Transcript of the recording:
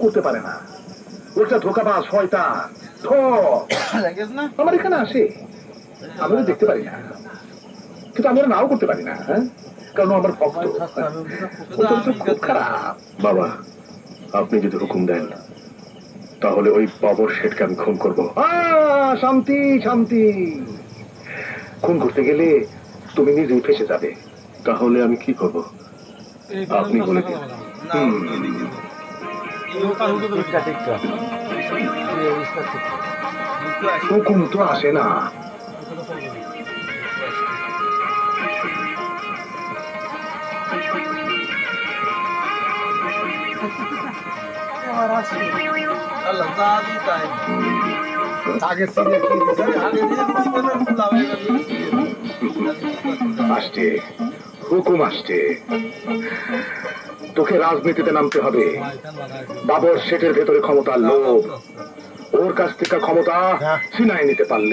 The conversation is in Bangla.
করতে পারে না। ওটা ধোকাবাজ শয়তান আমার এখানে আসে, আমি ওকে দেখতে পারি না, কিন্তু আমি ওরা নাও করতে পারি না। হ্যাঁ, কারণ ও আমার ভক্ত। ওর চরিত্র খুব খারাপ। বাবা, আপনি যদি হুকুম দেন তাহলে ওই বাবর শেঠকে আমি খুন করবো। শান্তি শান্তি, খুন করতে গেলে তুমি নিজেই ফেসে যাবে। তাহলে আমি কি করব আপনি বলে দিন। হুকুম তো আসে না। আসছে, হুকুম আসছে। তোকে রাজনীতিতে নামতে হবে। বাবর শেঠের ভেতরে ক্ষমতার লোভ, ওর কাছ থেকে ক্ষমতা ছিনায় নিতে পারলে